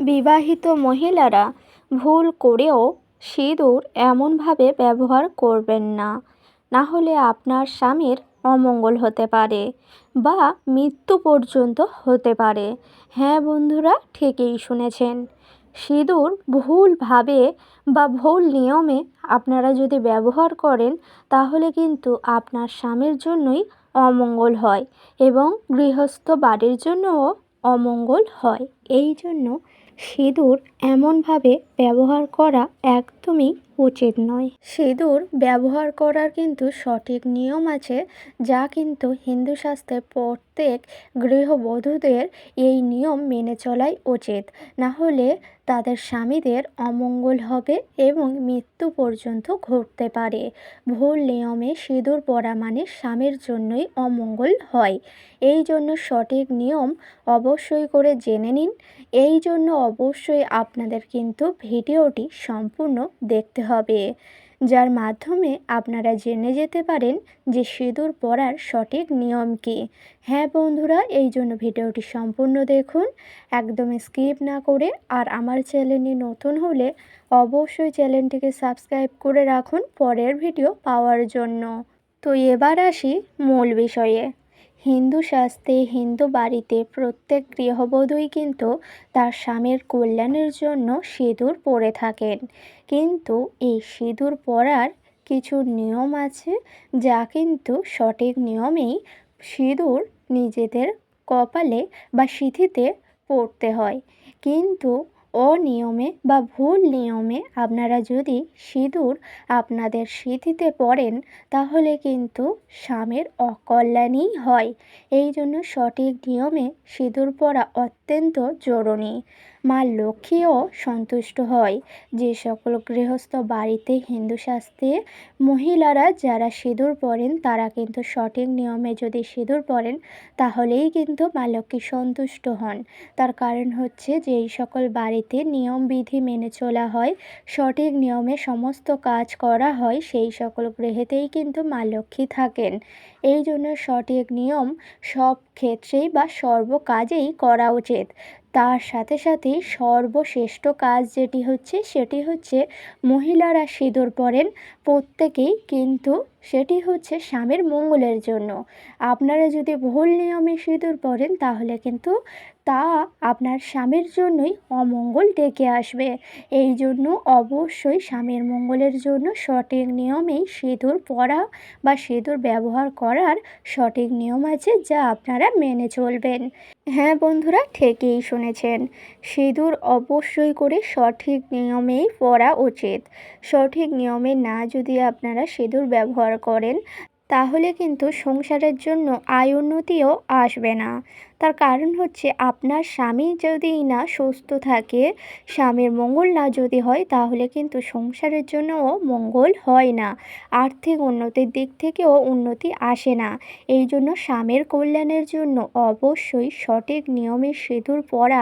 বিবাহিত মহিলারা ভুল করেও সিঁদুর এমনভাবে ব্যবহার করবেন না, না হলে আপনার স্বামীর অমঙ্গল হতে পারে বা মৃত্যু পর্যন্ত হতে পারে। হ্যাঁ বন্ধুরা, ঠিকই শুনেছেন। সিঁদুর ভুলভাবে বা ভুল নিয়মে আপনারা যদি ব্যবহার করেন, তাহলে কিন্তু আপনার স্বামীর জন্যই অমঙ্গল হয় এবং গৃহস্থ বাড়ির জন্যও অমঙ্গল হয়। এই জন্য সিঁদুর এমনভাবে ব্যবহার করা একদমই উচিত নয়। সিঁদুর ব্যবহার করার কিন্তু সঠিক নিয়ম আছে, যা কিন্তু হিন্দু শাস্ত্রে প্রত্যেক গৃহবধূদের এই নিয়ম মেনে চলাই উচিত। না হলে তাদের স্বামীদের অমঙ্গল হবে এবং মৃত্যু পর্যন্ত ঘটতে পারে। ভুল নিয়মে সিঁদুর পরা মানে স্বামীর জন্যই অমঙ্গল হয়। এই জন্য সঠিক নিয়ম অবশ্যই করে জেনে নিন। এই জন্য অবশ্যই আপনাদের কিন্তু ভিডিওটি সম্পূর্ণ দেখতে হবে, যার মাধ্যমে আপনারা জেনে যেতে পারেন যে সিঁদুর পরার সঠিক নিয়ম কী। হ্যাঁ বন্ধুরা, এই জন্য ভিডিওটি সম্পূর্ণ দেখুন, একদম স্কিপ না করে। আর আমার চ্যানেলে নতুন হলে অবশ্যই চ্যানেলটিকে সাবস্ক্রাইব করে রাখুন পরের ভিডিও পাওয়ার জন্য। তো এবার আসি মূল বিষয়ে। হিন্দু শাস্ত্রে হিন্দু বাড়িতে প্রত্যেক গৃহবধূই কিন্তু তার স্বামীর কল্যাণের জন্য সিঁদুর পরে থাকেন। কিন্তু এই সিঁদুর পরার কিছু নিয়ম আছে, যা কিন্তু সঠিক নিয়মেই সিঁদুর নিজেদের কপালে বা সিঁথিতে পরতে হয়। কিন্তু অনিয়মে বা ভুল নিয়মে আপনারা যদি সিঁদুর আপনাদের সিঁথিতে পরেন, তাহলে কিন্তু স্বামীর অকল্যাণই হয়। এই জন্য সঠিক নিয়মে সিঁদুর পরা অত্যন্ত জরুরি। মা লক্ষ্মীও সন্তুষ্ট হয়। যে সকল গৃহস্থ বাড়িতে হিন্দু শাস্ত্রে মহিলারা যারা সিঁদুর পরেন, তারা কিন্তু সঠিক নিয়মে যদি সিঁদুর পরেন, তাহলেই কিন্তু মা লক্ষ্মী সন্তুষ্ট হন। তার কারণ হচ্ছে যে এই সকল বাড়িতে নিয়মবিধি মেনে চলা হয়, সঠিক নিয়মে সমস্ত কাজ করা হয়, সেই সকল গৃহেতেই কিন্তু মা লক্ষ্মী থাকেন। এই জন্য সঠিক নিয়ম সব ক্ষেত্রেই বা সর্ব কাজেই করা উচিত। তার সাথে সাথেই সর্বশ্রেষ্ঠ কাজ সেটি হচ্ছে মহিলারা সিঁদুর পরেন প্রত্যেকেই, কিন্তু সেটি হচ্ছে স্বামীর মঙ্গলের জন্য। আপনারা যদি ভুল নিয়মে সিঁদুর পরেন, তাহলে কিন্তু তা আপনার স্বামীর জন্যই অমঙ্গল ডেকে আসবে। এই জন্য অবশ্যই স্বামীর মঙ্গলের জন্য সঠিক নিয়মেই সিঁদুর পরা বা সিঁদুর ব্যবহার করার সঠিক নিয়ম আছে, যা আপনারা মেনে চলবেন। হ্যাঁ বন্ধুরা, ঠিকই শুনেছেন। সিঁদুর অবশ্যই করে সঠিক নিয়মেই পরা উচিত। সঠিক নিয়মে না যদি আপনারা সিঁদুর ব্যবহার করেন, তাহলে কিন্তু সংসারের জন্য আয় উন্নতিও আসবে না। তার কারণ হচ্ছে আপনার স্বামী যদি না সুস্থ থাকে, স্বামীর মঙ্গল না যদি হয়, তাহলে কিন্তু সংসারের জন্যও মঙ্গল হয় না। আর্থিক উন্নতির দিক থেকেও উন্নতি আসে না। এই জন্য স্বামীর কল্যাণের জন্য অবশ্যই সঠিক নিয়মে সিঁদুর পরা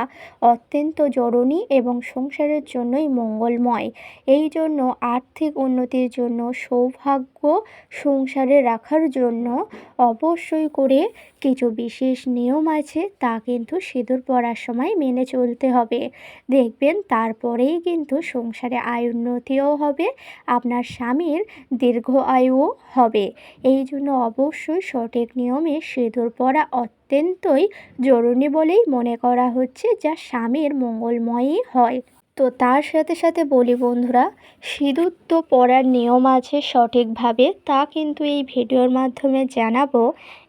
অত্যন্ত জরুরি এবং সংসারের জন্যই মঙ্গলময়। এই জন্য আর্থিক উন্নতির জন্য, সৌভাগ্য সংসারে রাখার জন্য অবশ্যই করে কিছু বিশেষ নিয়ম আছে, তা কিন্তু সিঁদুর পরার সময় মেনে চলতে হবে। দেখবেন তারপরেই কিন্তু সংসারে আয় উন্নতিও হবে, আপনার স্বামীর দীর্ঘ আয়ুও হবে। এই জন্য অবশ্যই সঠিক নিয়মে সিঁদুর পরা অত্যন্তই জরুরি বলেই মনে করা হচ্ছে, যা স্বামীর মঙ্গলময়ই হয়। তো তার সাথে সাথে বলি বন্ধুরা, সিঁদুর তো পরার নিয়ম আছে সঠিকভাবে, তা কিন্তু এই ভিডিওর মাধ্যমে জানাবো।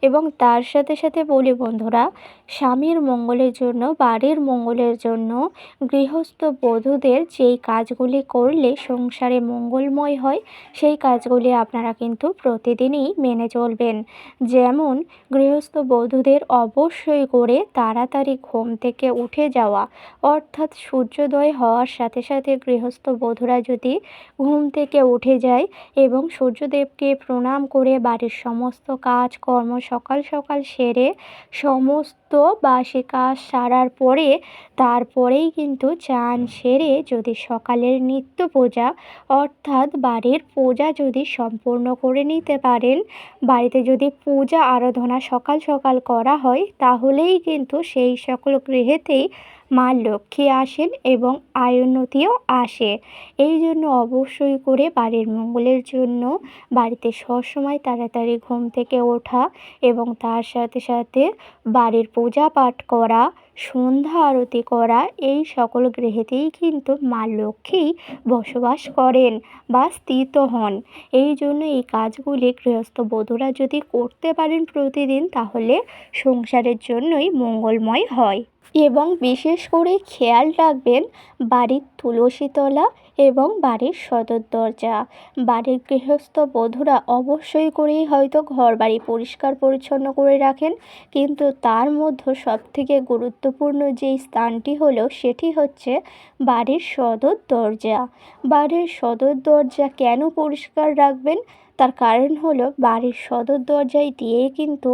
এবং তার সাথে সাথে বলি বন্ধুরা, স্বামীর মঙ্গলের জন্য, বাড়ির মঙ্গলের জন্য গৃহস্থ বধূদের যেই কাজগুলি করলে সংসারে মঙ্গলময় হয়, সেই কাজগুলি আপনারা কিন্তু প্রতিদিনই মেনে চলবেন। যেমন গৃহস্থ বধূদের অবশ্যই করে তাড়াতাড়ি ঘুম থেকে উঠে যাওয়া, অর্থাৎ সূর্যোদয় হওয়ার সাথে সাথে গৃহস্থ বধূরা যদি ঘুম থেকে উঠে যায় এবং সূর্যদেবকে প্রণাম করে বাড়ির সমস্ত কাজকর্ম সকাল সকাল সেরে সমস্ত বাসি কাজ সারার পরে, তারপরেই কিন্তু চান সেরে যদি সকালের নিত্য পূজা, অর্থাৎ বাড়ির পূজা যদি সম্পূর্ণ করে নিতে পারেন, বাড়িতে যদি পূজা আরাধনা সকাল সকাল করা হয়, তাহলেই কিন্তু সেই সকল গৃহেতেই মা লক্ষ্মী আসেন এবং আয়োন্নতিও আসে। এই জন্য অবশ্যই করে বাড়ির মঙ্গলের জন্য বাড়িতে সবসময় তাড়াতাড়ি ঘুম থেকে ওঠা এবং তার সাথে সাথে বাড়ির পূজা পাঠ করা, সন্ধ্যা আরতি করা, এই সকল গৃহেতেই কিন্তু মা লক্ষ্মী বসবাস করেন বা স্থিত হন। এই জন্য এই কাজগুলি গৃহস্থ বধূরা যদি করতে পারেন প্রতিদিন, তাহলে সংসারের জন্যই মঙ্গলময় হয়। এবং বিশেষ করে খেয়াল রাখবেন বাড়ির তুলসীতলা এবং বাড়ির সদর দরজা। বাড়ির গৃহস্থ বধূরা অবশ্যই করেই হয়তো ঘর বাড়ি পরিষ্কার পরিচ্ছন্ন করে রাখেন, কিন্তু তার মধ্যে সবথেকে গুরুত্বপূর্ণ যেই স্থানটি হলো সেটি হচ্ছে বাড়ির সদর দরজা। বাড়ির সদর দরজা কেন পরিষ্কার রাখবেন? তার কারণ হলো বাড়ির সদর দরজায় দিয়েই কিন্তু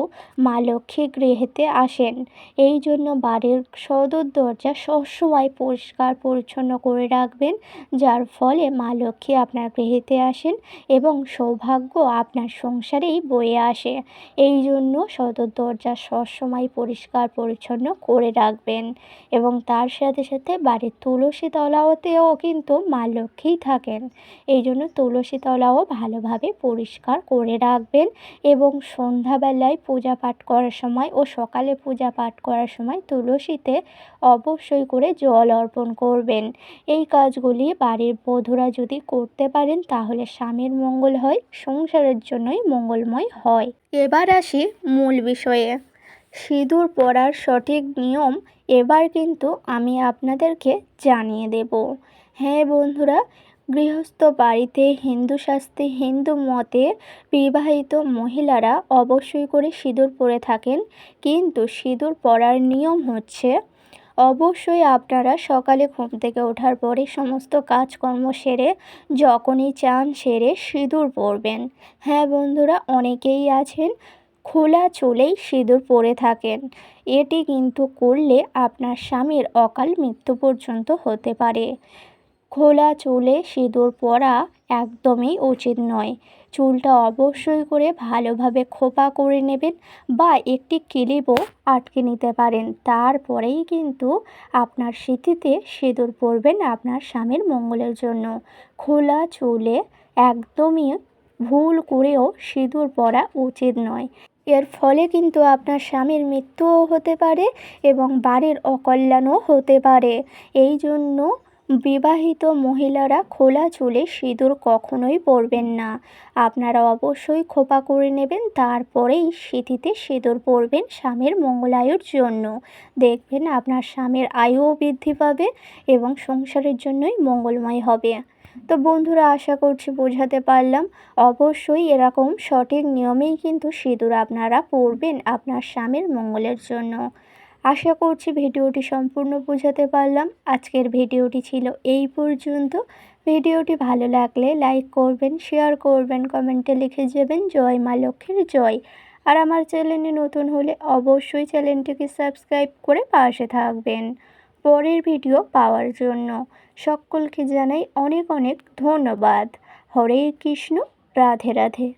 মা লক্ষ্মী গৃহেতে আসেন। এই জন্য বাড়ির সদর দরজা সবসময় পরিষ্কার পরিচ্ছন্ন করে রাখবেন, যার ফলে মা লক্ষ্মী আপনার গৃহেতে আসেন এবং সৌভাগ্য আপনার সংসারেই বয়ে আসে। এই জন্য সদর দরজা সবসময় পরিষ্কার পরিচ্ছন্ন করে রাখবেন এবং তার সাথে সাথে বাড়ির তুলসী তলাতেও কিন্তু মা লক্ষ্মীই থাকেন। এই জন্য তুলসী তলাও ভালোভাবে পরিষ্কার করে রাখবেন এবং সন্ধ্যাবেলায় পূজা পাঠ করার সময় ও সকালে পূজা পাঠ করার সময় তুলসীতে অবশ্যই করে জল অর্পণ করবেন। এই কাজগুলি বাড়ির বধূরা যদি করতে পারেন, তাহলে স্বামীর মঙ্গল হয়, সংসারের জন্যই মঙ্গলময় হয়। এবার আসি মূল বিষয়ে। সিঁদুর পরার সঠিক নিয়ম এবার কিন্তু আমি আপনাদেরকে জানিয়ে দেব। হ্যাঁ বন্ধুরা, গৃহস্থ বাড়িতে হিন্দু শাস্ত্রে হিন্দু মতে বিবাহিত মহিলারা অবশ্যই করে সিঁদুর পরে থাকেন, কিন্তু সিঁদুর পরার নিয়ম হচ্ছে অবশ্যই আপনারা সকালে ঘুম থেকে ওঠার পরে সমস্ত কাজকর্ম সেরে যখনই চান সেরে সিঁদুর পরবেন। হ্যাঁ বন্ধুরা, অনেকেই আছেন খোলা চুলেই সিঁদুর পরে থাকেন। এটি কিন্তু করলে আপনার স্বামীর অকাল মৃত্যু পর্যন্ত হতে পারে। খোলা চুলে সিঁদুর পরা একদমই উচিত নয়। চুলটা অবশ্যই করে ভালোভাবে খোপা করে নেবেন বা একটি ক্লিপও আটকে নিতে পারেন। তারপরেই কিন্তু আপনার সিঁথিতে সিঁদুর পরবেন আপনার স্বামীর মঙ্গলের জন্য। খোলা চুলে একদমই ভুল করেও সিঁদুর পরা উচিত নয়। এর ফলে কিন্তু আপনার স্বামীর মৃত্যুও হতে পারে এবং বাড়ির অকল্যাণও হতে পারে। এই জন্য বিবাহিত মহিলারা খোলা চুলে সিঁদুর কখনোই পরবেন না। আপনারা অবশ্যই খোপা করে নেবেন, তারপরেই সিঁথিতে সিঁদুর পরবেন স্বামীর মঙ্গলায়ুর জন্য। দেখবেন আপনার স্বামীর আয়ুও বৃদ্ধি পাবে এবং সংসারের জন্যই মঙ্গলময় হবে। তো বন্ধুরা, আশা করছি বোঝাতে পারলাম। অবশ্যই এরকম সঠিক নিয়মেই কিন্তু সিঁদুর আপনারা পরবেন আপনার স্বামীর মঙ্গলের জন্য। আশা করছি ভিডিওটি সম্পূর্ণ বোঝাতে পারলাম। আজকের ভিডিওটি ছিল এই পর্যন্ত। ভিডিওটি ভালো লাগলে লাইক করবেন, শেয়ার করবেন, কমেন্টে লিখে যাবেন জয় মা লক্ষ্মীর জয়। আর আমার চ্যানেলে নতুন হলে অবশ্যই চ্যানেলটিকে সাবস্ক্রাইব করে পাশে থাকবেন পরের ভিডিও পাওয়ার জন্য। সকলকে জানাই অনেক অনেক ধন্যবাদ। হরে কৃষ্ণ, রাধে রাধে।